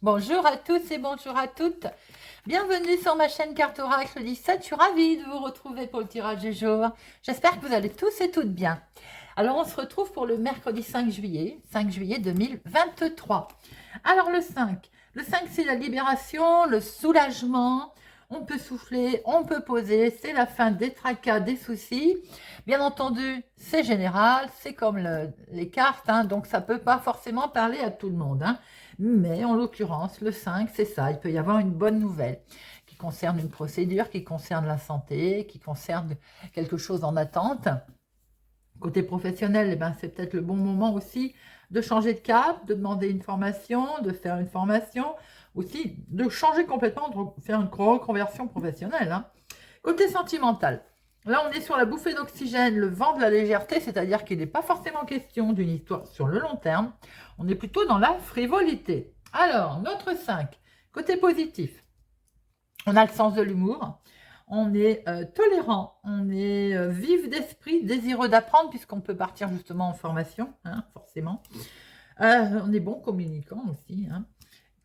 Bonjour à tous et bonjour à toutes. Bienvenue sur ma chaîne Carte Oracle 17. Je suis ravie de vous retrouver pour le tirage du jour. J'espère que vous allez tous et toutes bien. Alors, on se retrouve pour le mercredi 5 juillet 2023. Alors, le 5, c'est la libération, le soulagement. On peut souffler, on peut poser, c'est la fin des tracas, des soucis. Bien entendu, c'est général, c'est comme les cartes, hein, donc ça ne peut pas forcément parler à tout le monde. Hein. Mais en l'occurrence, le 5, c'est ça, il peut y avoir une bonne nouvelle qui concerne une procédure, qui concerne la santé, qui concerne quelque chose en attente. Côté professionnel, eh ben, c'est peut-être le bon moment aussi de changer de cap, de demander une formation, de faire une formation, aussi de changer complètement, de faire une reconversion professionnelle. Hein. Côté sentimental, là on est sur la bouffée d'oxygène, le vent de la légèreté, c'est-à-dire qu'il n'est pas forcément question d'une histoire sur le long terme, on est plutôt dans la frivolité. Alors, notre 5, côté positif, on a le sens de l'humour, on est tolérant, on est vif d'esprit, désireux d'apprendre, puisqu'on peut partir justement en formation, hein, forcément. On est bon communicant aussi. Hein.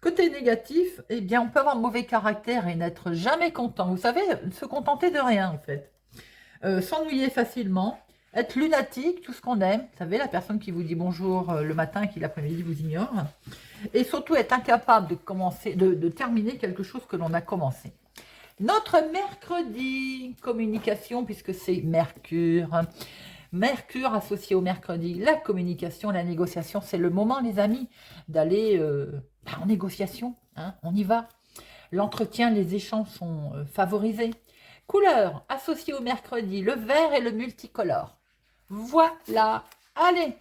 Côté négatif, eh bien, on peut avoir mauvais caractère et n'être jamais content. Vous savez, se contenter de rien, en fait. S'ennuyer facilement, être lunatique, tout ce qu'on aime. Vous savez, la personne qui vous dit bonjour le matin et qui l'après-midi vous ignore. Et surtout être incapable de commencer, de terminer quelque chose que l'on a commencé. Notre mercredi, communication, puisque c'est Mercure. Mercure associé au mercredi, la communication, la négociation, c'est le moment, les amis, d'aller en négociation. Hein, on y va. L'entretien, les échanges sont favorisés. Couleur associée au mercredi, le vert et le multicolore. Voilà. Allez,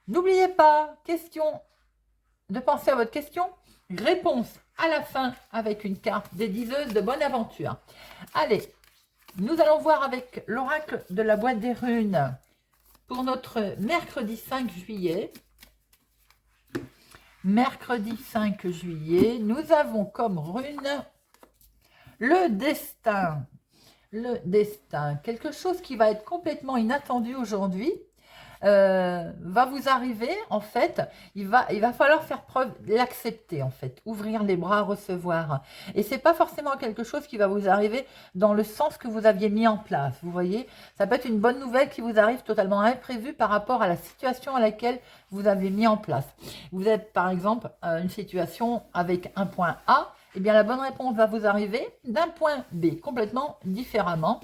n'oubliez pas, question, de penser à votre question. Réponse à la fin avec une carte des diseuses de bonne aventure. Allez, nous allons voir avec l'oracle de la boîte des runes pour notre mercredi 5 juillet. Mercredi 5 juillet, nous avons comme rune le destin. Le destin, quelque chose qui va être complètement inattendu aujourd'hui. Va vous arriver, en fait, il va falloir faire preuve, l'accepter, en fait, ouvrir les bras, recevoir. Et c'est pas forcément quelque chose qui va vous arriver dans le sens que vous aviez mis en place, vous voyez. Ça peut être une bonne nouvelle qui vous arrive totalement imprévue par rapport à la situation à laquelle vous avez mis en place. Vous êtes, par exemple, une situation avec un point A, et bien la bonne réponse va vous arriver d'un point B, complètement différemment.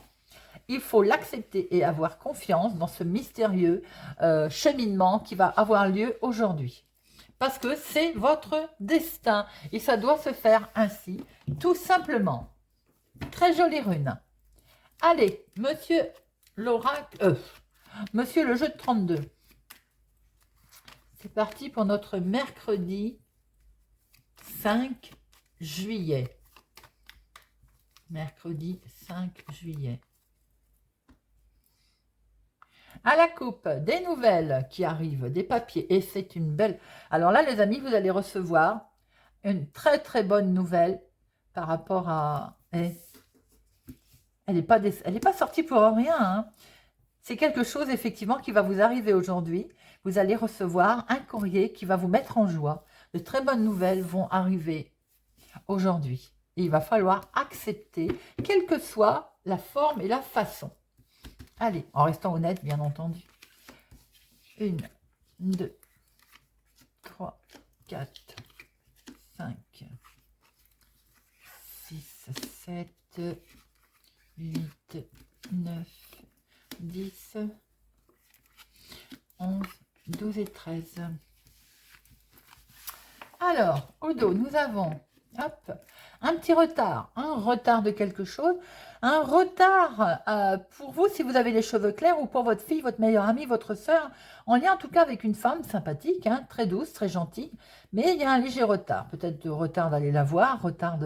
Il faut l'accepter et avoir confiance dans ce mystérieux cheminement qui va avoir lieu aujourd'hui. Parce que c'est votre destin et ça doit se faire ainsi, tout simplement. Très jolie rune. Allez, monsieur l'oracle, monsieur le jeu de 32. C'est parti pour notre mercredi 5 juillet. Mercredi 5 juillet. À la coupe, des nouvelles qui arrivent, des papiers, et c'est une belle... Alors là, les amis, vous allez recevoir une très très bonne nouvelle par rapport à... Elle n'est pas sortie pour rien. Hein. C'est quelque chose, effectivement, qui va vous arriver aujourd'hui. Vous allez recevoir un courrier qui va vous mettre en joie. De très bonnes nouvelles vont arriver aujourd'hui. Et il va falloir accepter, quelle que soit la forme et la façon. Allez, en restant honnête, bien entendu. 1, 2, 3, 4, 5, 6, 7, 8, 9, 10, 11, 12 et 13. Alors, au dos, nous avons hop, un petit retard, un retard de quelque chose, un retard pour vous si vous avez les cheveux clairs ou pour votre fille, votre meilleure amie, votre soeur, en lien en tout cas avec une femme sympathique, hein, très douce, très gentille, mais il y a un léger retard, peut-être de retard d'aller la voir, retard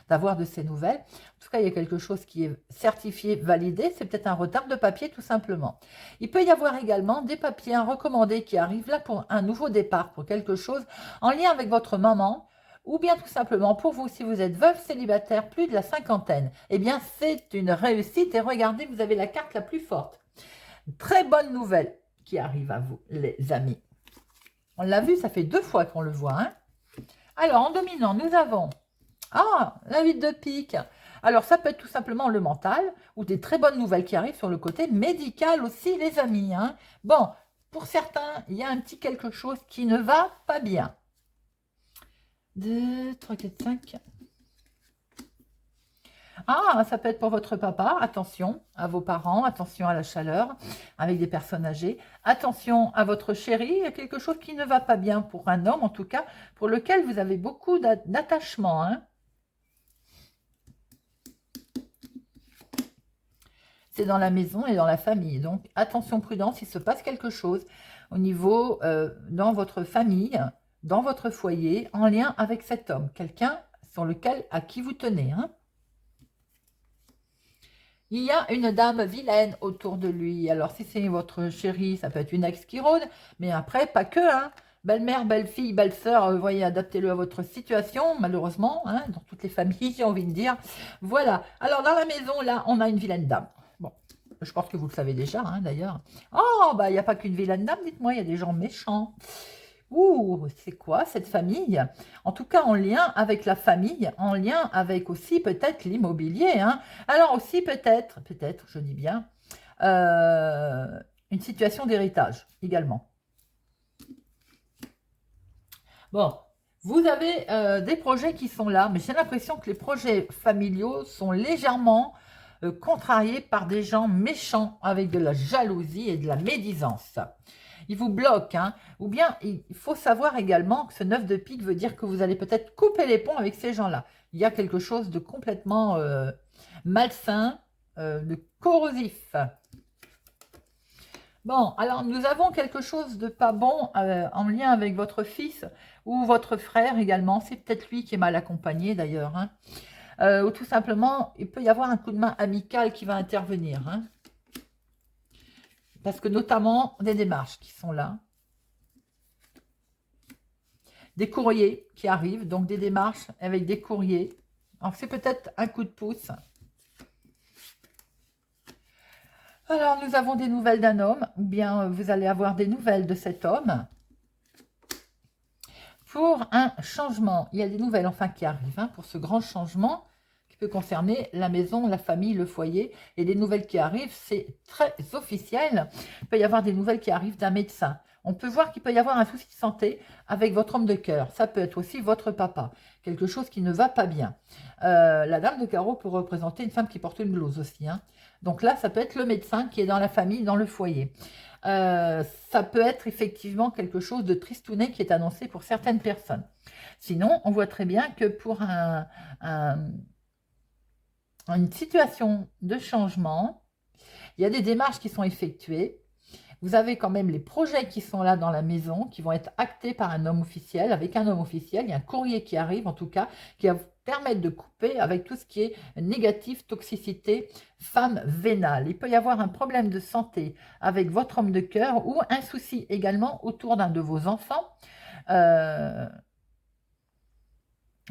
d'avoir de ses nouvelles. En tout cas, il y a quelque chose qui est certifié, validé, c'est peut-être un retard de papier tout simplement. Il peut y avoir également des papiers recommandés qui arrivent là pour un nouveau départ, pour quelque chose en lien avec votre maman, ou bien tout simplement pour vous, si vous êtes veuve, célibataire, plus de la cinquantaine, eh bien c'est une réussite et regardez, vous avez la carte la plus forte. Très bonne nouvelle qui arrive à vous, les amis. On l'a vu, ça fait 2 fois qu'on le voit. Hein. Alors, en dominant, nous avons la 8 de pique. Alors, ça peut être tout simplement le mental ou des très bonnes nouvelles qui arrivent sur le côté médical aussi, les amis. Hein. Bon, pour certains, il y a un petit quelque chose qui ne va pas bien. 2, 3, 4, 5. Ça peut être pour votre papa. Attention à vos parents, attention à la chaleur avec des personnes âgées. Attention à votre chéri, il y a quelque chose qui ne va pas bien pour un homme, en tout cas, pour lequel vous avez beaucoup d'attachement. Hein. C'est dans la maison et dans la famille. Donc, attention, prudence, il se passe quelque chose au niveau, dans votre famille, dans votre foyer, en lien avec cet homme. Quelqu'un à qui vous tenez. Hein. Il y a une dame vilaine autour de lui. Alors, si c'est votre chérie, ça peut être une ex qui rôde. Mais après, pas que. Hein. Belle-mère, belle-fille, belle-sœur, voyez, adaptez-le à votre situation, malheureusement. Hein, dans toutes les familles, j'ai envie de dire. Voilà. Alors, dans la maison, là, on a une vilaine dame. Bon, je pense que vous le savez déjà, hein, d'ailleurs. Oh, bah, il n'y a pas qu'une vilaine dame, dites-moi, il y a des gens méchants. Ouh, c'est quoi cette famille? En tout cas, en lien avec la famille, en lien avec aussi peut-être l'immobilier. Hein. Alors aussi peut-être, je dis bien, une situation d'héritage également. Bon, vous avez des projets qui sont là, mais j'ai l'impression que les projets familiaux sont légèrement contrariés par des gens méchants avec de la jalousie et de la médisance. Il vous bloque, hein. Ou bien il faut savoir également que ce 9 de pique veut dire que vous allez peut-être couper les ponts avec ces gens-là. Il y a quelque chose de complètement malsain, de corrosif. Bon, alors nous avons quelque chose de pas bon en lien avec votre fils ou votre frère également. C'est peut-être lui qui est mal accompagné d'ailleurs. Hein. Ou tout simplement, il peut y avoir un coup de main amical qui va intervenir. Hein. Parce que notamment des démarches qui sont là. Des courriers qui arrivent, donc des démarches avec des courriers. Alors c'est peut-être un coup de pouce. Alors nous avons des nouvelles d'un homme, ou bien vous allez avoir des nouvelles de cet homme. Pour un changement, il y a des nouvelles enfin qui arrivent, hein, pour ce grand changement qui peut concerner la maison, la famille, le foyer. Et les nouvelles qui arrivent, c'est très officiel. Il peut y avoir des nouvelles qui arrivent d'un médecin. On peut voir qu'il peut y avoir un souci de santé avec votre homme de cœur. Ça peut être aussi votre papa. Quelque chose qui ne va pas bien. La dame de carreau peut représenter une femme qui porte une blouse aussi. Hein. Donc là, ça peut être le médecin qui est dans la famille, dans le foyer. Ça peut être effectivement quelque chose de tristounet qui est annoncé pour certaines personnes. Sinon, on voit très bien que pour une situation de changement, il y a des démarches qui sont effectuées. Vous avez quand même les projets qui sont là dans la maison, qui vont être actés par un homme officiel. Avec un homme officiel, il y a un courrier qui arrive, en tout cas, qui va vous permettre de couper avec tout ce qui est négatif, toxicité, femme vénale. Il peut y avoir un problème de santé avec votre homme de cœur ou un souci également autour d'un de vos enfants.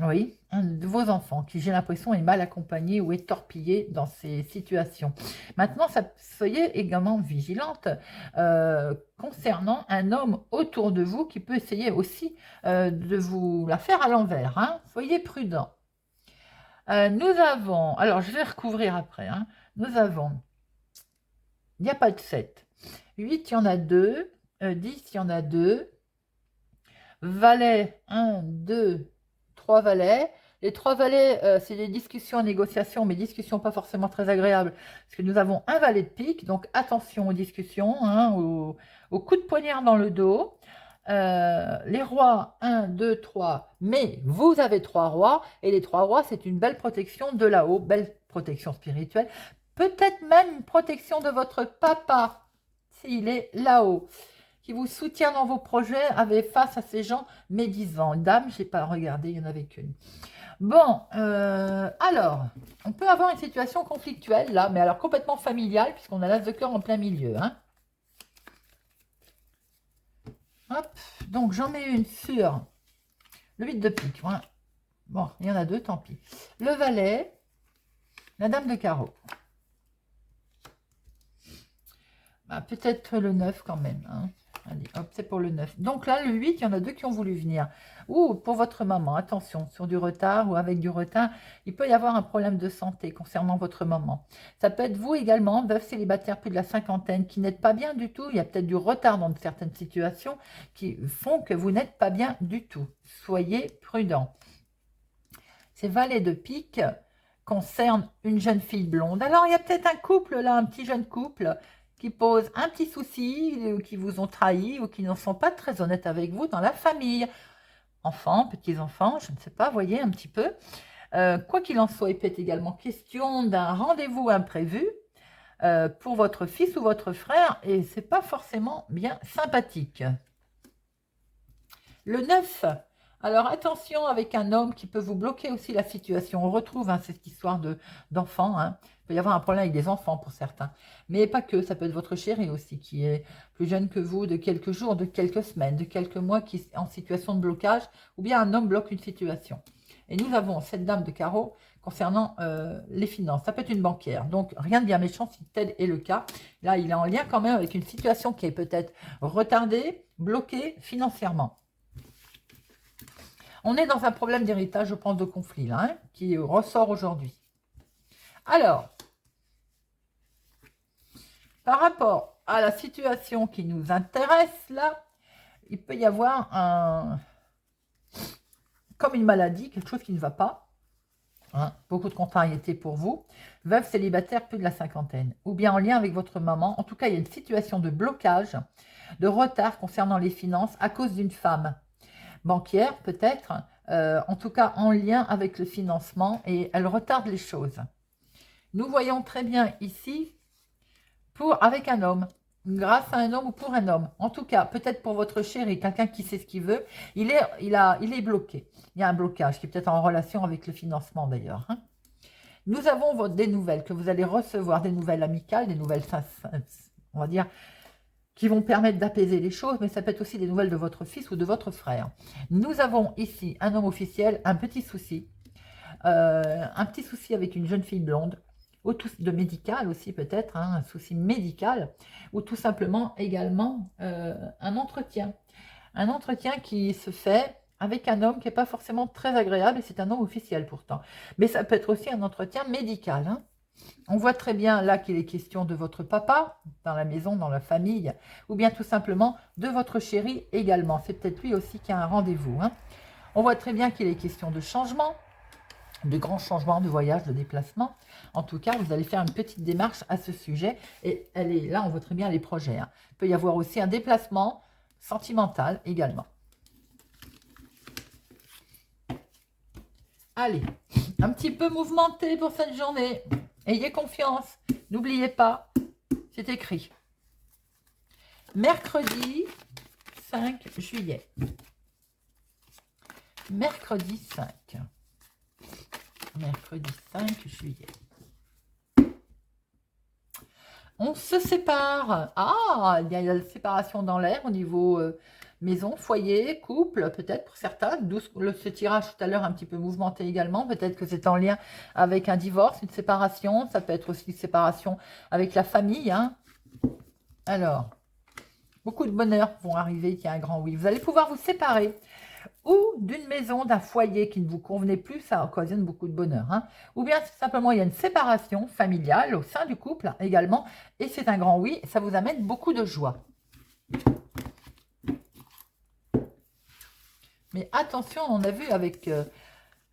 Oui, un de vos enfants qui, j'ai l'impression, est mal accompagné ou est torpillé dans ces situations. Maintenant, soyez également vigilante concernant un homme autour de vous qui peut essayer aussi de vous la faire à l'envers. Hein. Soyez prudent. Nous avons, alors je vais recouvrir après, hein. Nous avons, il n'y a pas de 7. 8, il y en a 2. 10, il y en a 2. Valet, 1, 2, 3 valets. Les 3 valets, c'est des discussions, négociations, mais discussions pas forcément très agréables, parce que nous avons un valet de pique, donc attention aux discussions, hein, aux coups de poignard dans le dos. Les rois, 1, 2, 3, mais vous avez 3 rois, et les 3 rois, c'est une belle protection de là-haut, belle protection spirituelle, peut-être même une protection de votre papa, s'il est là-haut, qui vous soutient dans vos projets, avec face à ces gens médisants. Dame, je n'ai pas regardé, il n'y en avait qu'une. Bon, alors, on peut avoir une situation conflictuelle, là, mais alors complètement familiale, puisqu'on a l'as de cœur en plein milieu, hein. Hop, donc j'en mets une sur le 8 de pique. Voilà. Bon, il y en a 2, tant pis. Le valet, la dame de carreau. Bah, peut-être le 9 quand même. Hein. Allez, hop, c'est pour le 9. Donc là, le 8, il y en a deux qui ont voulu venir. Ou pour votre maman, attention, sur du retard ou avec du retard, il peut y avoir un problème de santé concernant votre maman. Ça peut être vous également, veuve célibataire plus de la cinquantaine, qui n'êtes pas bien du tout. Il y a peut-être du retard dans certaines situations qui font que vous n'êtes pas bien du tout. Soyez prudent. Ces valets de pique concernent une jeune fille blonde. Alors, il y a peut-être un couple là, un petit jeune couple qui pose un petit souci, qui vous ont trahi ou qui ne sont pas très honnêtes avec vous dans la famille. Enfants, petits-enfants, je ne sais pas, voyez un petit peu. Quoi qu'il en soit, il peut être également question d'un rendez-vous imprévu pour votre fils ou votre frère et c'est pas forcément bien sympathique. Le 9. Alors attention avec un homme qui peut vous bloquer aussi la situation. On retrouve cette histoire d'enfants. Il peut y avoir un problème avec des enfants pour certains. Mais pas que, ça peut être votre chéri aussi qui est plus jeune que vous de quelques jours, de quelques semaines, de quelques mois qui est en situation de blocage. Ou bien un homme bloque une situation. Et nous avons cette dame de carreau concernant les finances. Ça peut être une banquière. Donc rien de bien méchant si tel est le cas. Là, il est en lien quand même avec une situation qui est peut-être retardée, bloquée financièrement. On est dans un problème d'héritage, je pense, de conflit, là, qui ressort aujourd'hui. Alors, par rapport à la situation qui nous intéresse, là, il peut y avoir comme une maladie, quelque chose qui ne va pas. Beaucoup de contrariétés pour vous. Veuve célibataire, plus de la cinquantaine. Ou bien en lien avec votre maman. En tout cas, il y a une situation de blocage, de retard concernant les finances à cause d'une femme. Banquière peut-être, en tout cas en lien avec le financement et elle retarde les choses. Nous voyons très bien ici avec un homme, grâce à un homme ou pour un homme. En tout cas, peut-être pour votre chéri, quelqu'un qui sait ce qu'il veut, il est bloqué. Il y a un blocage qui est peut-être en relation avec le financement d'ailleurs. Nous avons des nouvelles que vous allez recevoir, des nouvelles amicales, des nouvelles, on va dire, qui vont permettre d'apaiser les choses, mais ça peut être aussi des nouvelles de votre fils ou de votre frère. Nous avons ici un homme officiel, un petit souci avec une jeune fille blonde, ou tout de médical aussi peut-être, un souci médical, ou tout simplement également un entretien qui se fait avec un homme qui n'est pas forcément très agréable, et c'est un homme officiel pourtant. Mais ça peut être aussi un entretien médical, On voit très bien là qu'il est question de votre papa, dans la maison, dans la famille, ou bien tout simplement de votre chéri également. C'est peut-être lui aussi qui a un rendez-vous. On voit très bien qu'il est question de changement, de grands changements, de voyage, de déplacement. En tout cas, vous allez faire une petite démarche à ce sujet. Et là, on voit très bien les projets. Il peut y avoir aussi un déplacement sentimental également. Allez, un petit peu mouvementé pour cette journée. Ayez confiance. N'oubliez pas, c'est écrit. Mercredi 5 juillet. Mercredi 5. Mercredi 5 juillet. On se sépare. Ah, il y a la séparation dans l'air au niveau maison, foyer, couple, peut-être pour certains. D'où ce tirage tout à l'heure un petit peu mouvementé également. Peut-être que c'est en lien avec un divorce, une séparation. Ça peut être aussi une séparation avec la famille. Alors, beaucoup de bonheur vont arriver. Il y a un grand oui. Vous allez pouvoir vous séparer. Ou d'une maison, d'un foyer qui ne vous convenait plus, ça occasionne beaucoup de bonheur. Ou bien simplement il y a une séparation familiale au sein du couple également, et c'est un grand oui, ça vous amène beaucoup de joie. Mais attention, on a vu avec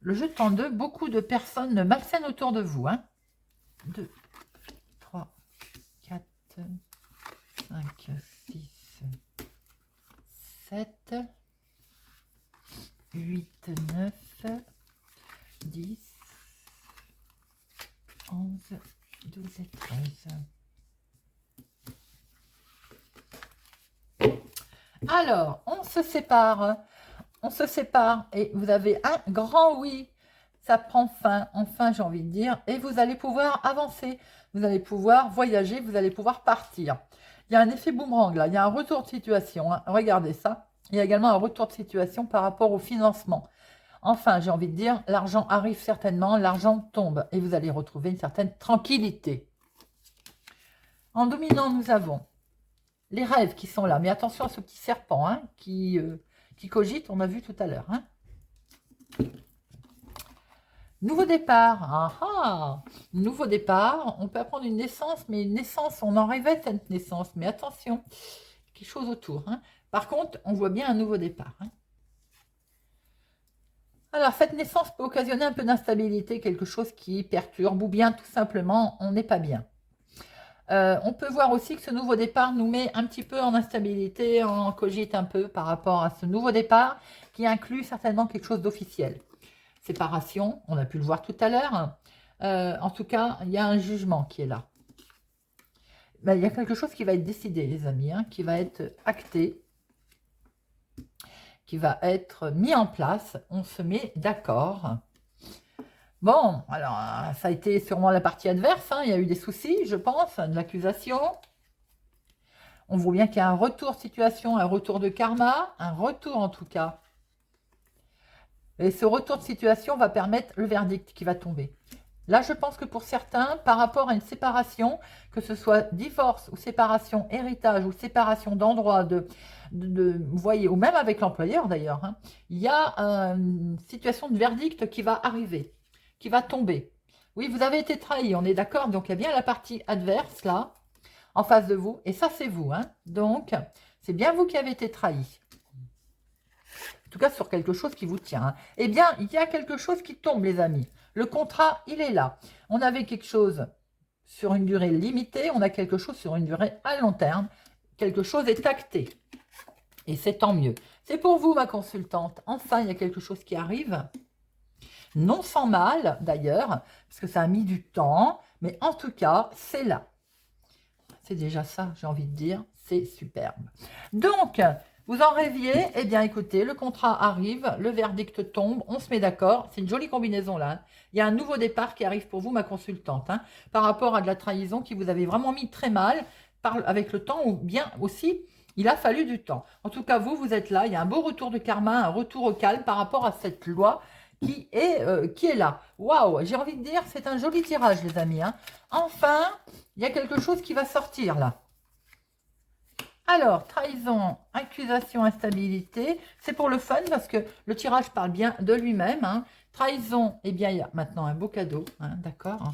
le jeu de 32, beaucoup de personnes malsaines autour de vous. 2, 3, 4, 5, 6, 7... 8, 9, 10, 11, 12 et 13. Alors, on se sépare. On se sépare et vous avez un grand oui. Ça prend fin, enfin j'ai envie de dire. Et vous allez pouvoir avancer. Vous allez pouvoir voyager, vous allez pouvoir partir. Il y a un effet boomerang là, il y a un retour de situation. Regardez ça. Il y a également un retour de situation par rapport au financement. Enfin, j'ai envie de dire, l'argent arrive certainement, l'argent tombe et vous allez retrouver une certaine tranquillité. En dominant, nous avons les rêves qui sont là. Mais attention à ce petit serpent hein, qui cogite, on a vu tout à l'heure. Hein. Nouveau départ. Ah ah. Nouveau départ. On peut apprendre une naissance, mais une naissance, on en rêvait cette naissance. Mais attention, quelque chose autour. Hein. Par contre, on voit bien un nouveau départ. Hein. Alors, cette naissance peut occasionner un peu d'instabilité, quelque chose qui perturbe, ou bien tout simplement, on n'est pas bien. On peut voir aussi que ce nouveau départ nous met un petit peu en instabilité, on cogite un peu par rapport à ce nouveau départ, qui inclut certainement quelque chose d'officiel. Séparation, on a pu le voir tout à l'heure. En tout cas, il y a un jugement qui est là. Ben, il y a quelque chose qui va être décidé, les amis, hein, qui va être acté, qui va être mis en place. On se met d'accord. Bon, alors, ça a été sûrement la partie adverse. Hein, il y a eu des soucis, je pense, de l'accusation. On voit bien qu'il y a un retour de situation, un retour de karma, un retour en tout cas. Et ce retour de situation va permettre le verdict qui va tomber. Là, je pense que pour certains, par rapport à une séparation, que ce soit divorce ou séparation héritage ou séparation d'endroit, vous voyez, ou même avec l'employeur d'ailleurs, hein, il y a une situation de verdict qui va arriver, qui va tomber. Oui, vous avez été trahi, on est d'accord, donc il y a bien la partie adverse là, en face de vous, et ça c'est vous. Hein, donc, c'est bien vous qui avez été trahi. En tout cas, sur quelque chose qui vous tient. Hein. Eh bien, il y a quelque chose qui tombe, les amis. Le contrat, il est là. On avait quelque chose sur une durée limitée, on a quelque chose sur une durée à long terme. Quelque chose est acté. Et c'est tant mieux. C'est pour vous, ma consultante. Enfin, il y a quelque chose qui arrive. Non sans mal, d'ailleurs, parce que ça a mis du temps. Mais en tout cas, c'est là. C'est déjà ça, j'ai envie de dire. C'est superbe. Donc, vous en rêviez, eh bien écoutez, le contrat arrive, le verdict tombe, on se met d'accord, c'est une jolie combinaison là. Hein. Il y a un nouveau départ qui arrive pour vous, ma consultante, hein, par rapport à de la trahison qui vous avait vraiment mis très mal avec le temps, ou bien aussi, il a fallu du temps. En tout cas, vous êtes là, il y a un beau retour de karma, un retour au calme par rapport à cette loi qui est là. Waouh, j'ai envie de dire, c'est un joli tirage, les amis. Hein. Enfin, il y a quelque chose qui va sortir là. Alors, trahison, accusation, instabilité, c'est pour le fun parce que le tirage parle bien de lui-même. Hein. Trahison, eh bien, il y a maintenant un beau cadeau, hein, d'accord.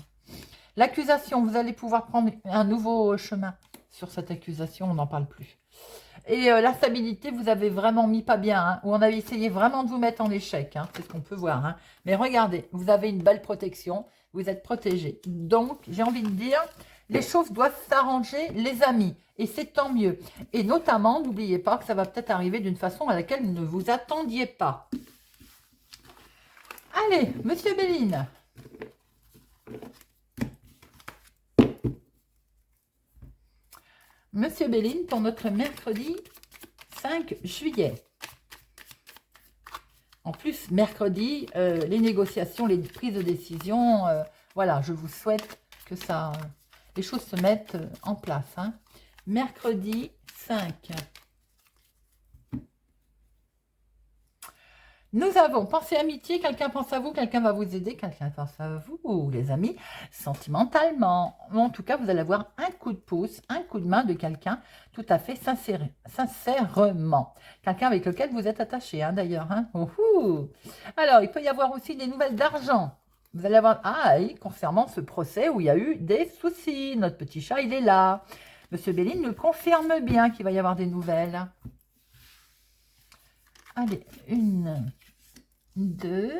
L'accusation, vous allez pouvoir prendre un nouveau chemin sur cette accusation, on n'en parle plus. Et la stabilité, vous avez vraiment mis pas bien, hein, ou on avait essayé vraiment de vous mettre en échec, hein, c'est ce qu'on peut voir. Hein. Mais regardez, vous avez une belle protection, vous êtes protégé. Donc, j'ai envie de dire, les choses doivent s'arranger, les amis, et c'est tant mieux. Et notamment, n'oubliez pas que ça va peut-être arriver d'une façon à laquelle vous ne vous attendiez pas. Allez, Monsieur Béline. Monsieur Béline, pour notre mercredi 5 juillet. En plus, mercredi, les négociations, les prises de décision, voilà, je vous souhaite que les choses se mettent en place. Hein. Mercredi 5. Nous avons pensée amitié, quelqu'un pense à vous, quelqu'un va vous aider, quelqu'un pense à vous, les amis, sentimentalement. En tout cas, vous allez avoir un coup de pouce, un coup de main de quelqu'un tout à fait sincèrement. Quelqu'un avec lequel vous êtes attaché, hein, d'ailleurs. Hein. Alors, il peut y avoir aussi des nouvelles d'argent. Vous allez avoir... Ah, et concernant ce procès où il y a eu des soucis. Notre petit chat, il est là. Monsieur Béline nous confirme bien qu'il va y avoir des nouvelles. Allez, 1, 2,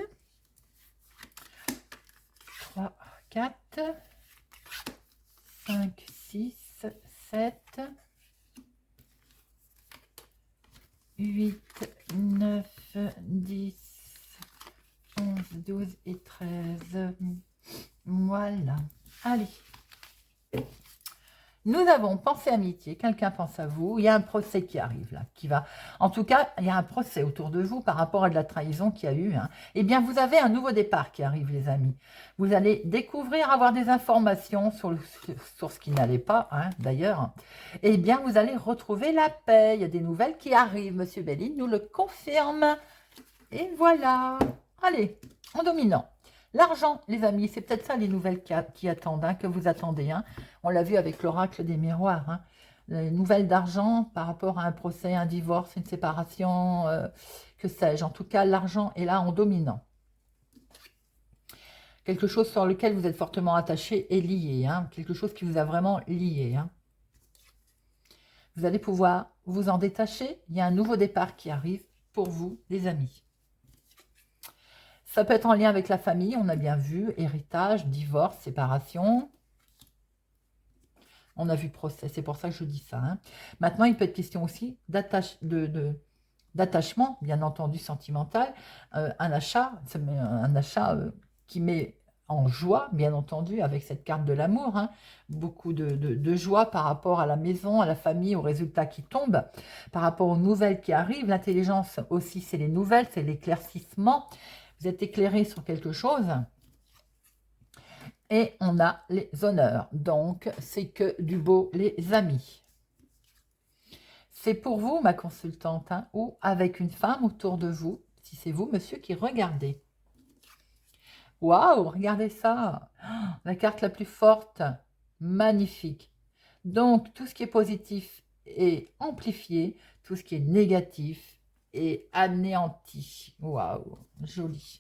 3, 4, 5, 6, 7, 8, 9, 10, 11, 12 et 13. Voilà. Allez. Nous avons pensé amitié, quelqu'un pense à vous, il y a un procès qui arrive là, en tout cas, il y a un procès autour de vous par rapport à de la trahison qu'il y a eu. Hein. Eh bien, vous avez un nouveau départ qui arrive, les amis. Vous allez découvrir, avoir des informations sur ce qui n'allait pas, hein, d'ailleurs. Eh bien, vous allez retrouver la paix. Il y a des nouvelles qui arrivent, Monsieur Béline nous le confirme. Et voilà. Allez, en dominant. L'argent, les amis, c'est peut-être ça les nouvelles qui attendent, hein, que vous attendez. Hein. On l'a vu avec l'oracle des miroirs. Hein. les nouvelles d'argent par rapport à un procès, un divorce, une séparation, que sais-je. En tout cas, l'argent est là en dominant. Quelque chose sur lequel vous êtes fortement attaché et lié, hein, quelque chose qui vous a vraiment lié. Hein. Vous allez pouvoir vous en détacher. Il y a un nouveau départ qui arrive pour vous, les amis. Ça peut être en lien avec la famille, on a bien vu, héritage, divorce, séparation. On a vu procès, c'est pour ça que je dis ça. Hein. Maintenant, il peut être question aussi d'attachement, bien entendu sentimental, un achat qui met en joie, bien entendu, avec cette carte de l'amour, hein. Beaucoup de joie par rapport à la maison, à la famille, aux résultats qui tombent, par rapport aux nouvelles qui arrivent. L'intelligence aussi, c'est les nouvelles, c'est l'éclaircissement. Vous êtes éclairé sur quelque chose. Et on a les honneurs. Donc, c'est que du beau, les amis. C'est pour vous, ma consultante, hein, ou avec une femme autour de vous, si c'est vous, monsieur, qui regardez. Waouh, regardez ça. La carte la plus forte. Magnifique. Donc, tout ce qui est positif est amplifié. Tout ce qui est négatif est anéanti. Waouh, joli.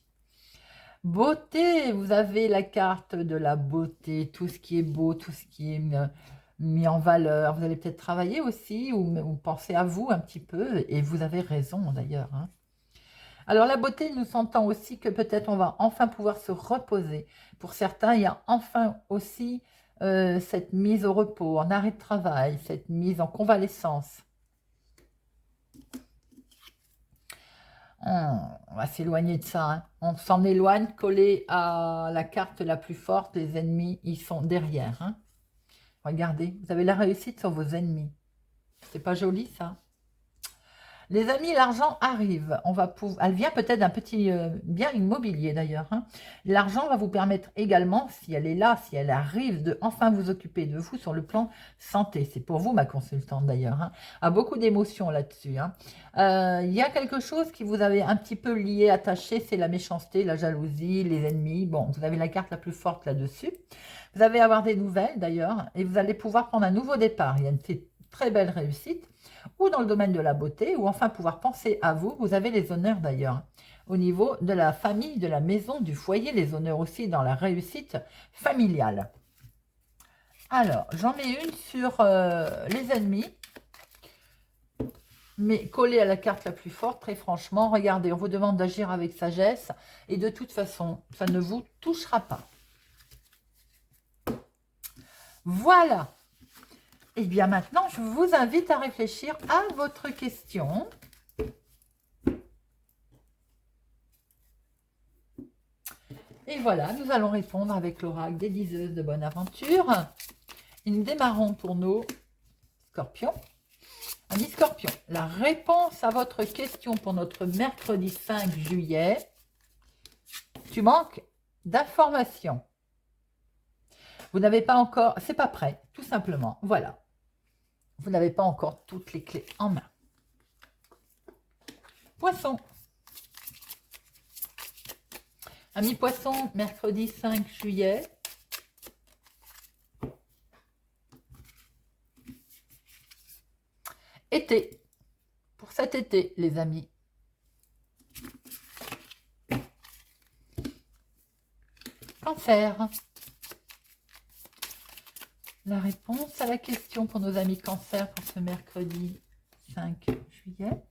Beauté, vous avez la carte de la beauté, tout ce qui est beau, tout ce qui est mis en valeur. Vous allez peut-être travailler aussi ou penser à vous un petit peu, et vous avez raison d'ailleurs. Hein. Alors la beauté nous entend aussi que peut-être on va enfin pouvoir se reposer. Pour certains, il y a enfin aussi cette mise au repos, en arrêt de travail, cette mise en convalescence. On va s'éloigner de ça. Hein. On s'en éloigne, collé à la carte la plus forte. Les ennemis, ils sont derrière. Hein. Regardez, vous avez la réussite sur vos ennemis. C'est pas joli, ça? Les amis, l'argent arrive. Elle vient peut-être d'un petit bien immobilier d'ailleurs. Hein. L'argent va vous permettre également, si elle est là, si elle arrive, de enfin vous occuper de vous sur le plan santé. C'est pour vous, ma consultante d'ailleurs. Hein. A beaucoup d'émotions là-dessus. Hein. Il y a quelque chose qui vous avait un petit peu lié, attaché, c'est la méchanceté, la jalousie, les ennemis. Bon, vous avez la carte la plus forte là-dessus. Vous allez avoir des nouvelles d'ailleurs et vous allez pouvoir prendre un nouveau départ. Il y a une très belle réussite ou dans le domaine de la beauté, ou enfin pouvoir penser à vous. Vous avez les honneurs d'ailleurs au niveau de la famille, de la maison, du foyer, les honneurs aussi dans la réussite familiale. Alors, j'en mets une sur les ennemis, mais collée à la carte la plus forte, très franchement. Regardez, on vous demande d'agir avec sagesse, et de toute façon, ça ne vous touchera pas. Voilà. Et bien maintenant, je vous invite à réfléchir à votre question. Et voilà, nous allons répondre avec l'oracle des diseuses de bonne aventure. Et nous démarrons pour nos scorpions. Amis scorpions, la réponse à votre question pour notre mercredi 5 juillet. Tu manques d'informations. Vous n'avez pas encore, c'est pas prêt, tout simplement. Voilà. Vous n'avez pas encore toutes les clés en main. Poisson. Amis poissons, mercredi 5 juillet. Été. Pour cet été, les amis. Cancer. La réponse à la question pour nos amis cancer pour ce mercredi 5 juillet.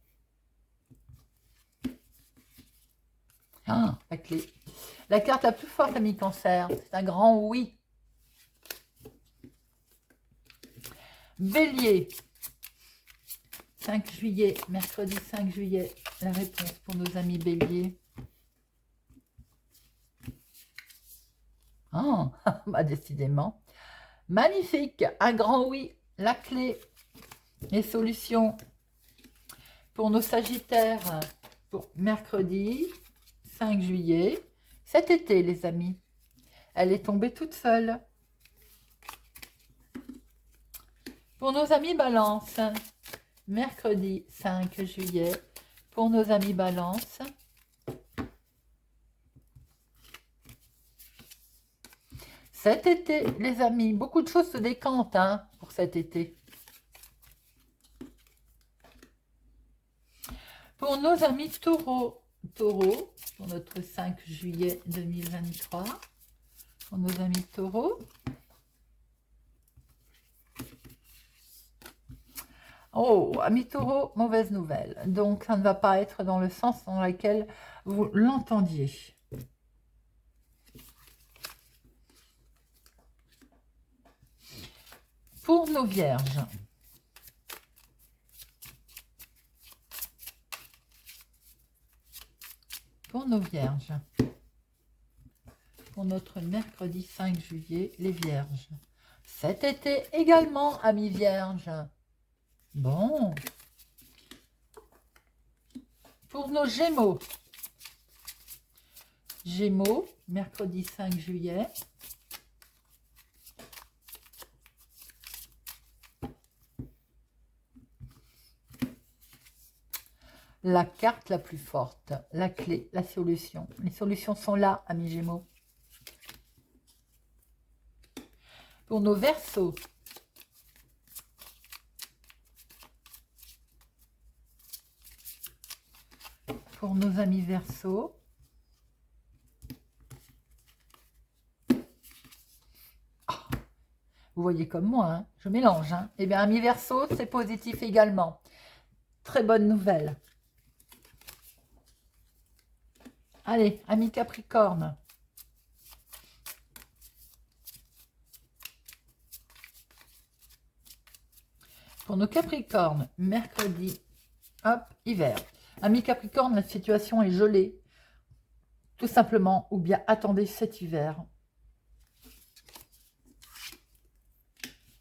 Ah, la clé. La carte la plus forte, amis cancer, c'est un grand oui. Bélier. 5 juillet, mercredi 5 juillet, la réponse pour nos amis béliers. Ah, bah décidément. Magnifique, un grand oui, la clé, les solutions pour nos sagittaires pour mercredi 5 juillet. Cet été, les amis, elle est tombée toute seule. Pour nos amis balance, mercredi 5 juillet, pour nos amis balance. Cet été, les amis, beaucoup de choses se décantent hein, pour cet été. nos amis taureaux. Taureau, pour notre 5 juillet 2023. Pour nos amis taureaux. Oh, amis taureaux, mauvaise nouvelle. Donc, ça ne va pas être dans le sens dans lequel vous l'entendiez. Pour nos vierges. Pour nos vierges. Pour notre mercredi 5 juillet, les vierges. Cet été également, amis vierges. Bon. Pour nos gémeaux. Gémeaux, mercredi 5 juillet. La carte la plus forte, la clé, la solution. Les solutions sont là, amis Gémeaux. Pour nos Verseaux. Pour nos amis Verseaux. Oh, vous voyez comme moi, hein, je mélange. Hein. Eh bien, amis Verseaux, c'est positif également. Très bonne nouvelle. Allez, amis Capricorne. Pour nos Capricornes, mercredi, hop, hiver. Amis Capricorne, la situation est gelée. Tout simplement, ou bien attendez cet hiver.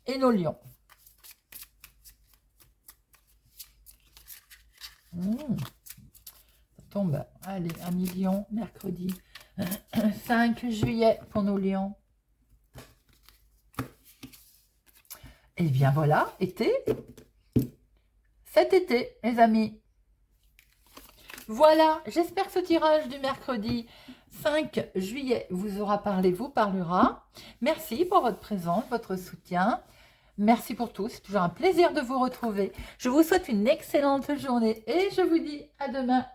Et nos lions. Tombe. Allez, amis lions, mercredi 5 juillet pour nos lions. Et bien voilà, été. Cet été, les amis. Voilà, j'espère que ce tirage du mercredi 5 juillet vous aura parlé, vous parlera. Merci pour votre présence, votre soutien. Merci pour tout, c'est toujours un plaisir de vous retrouver. Je vous souhaite une excellente journée et je vous dis à demain.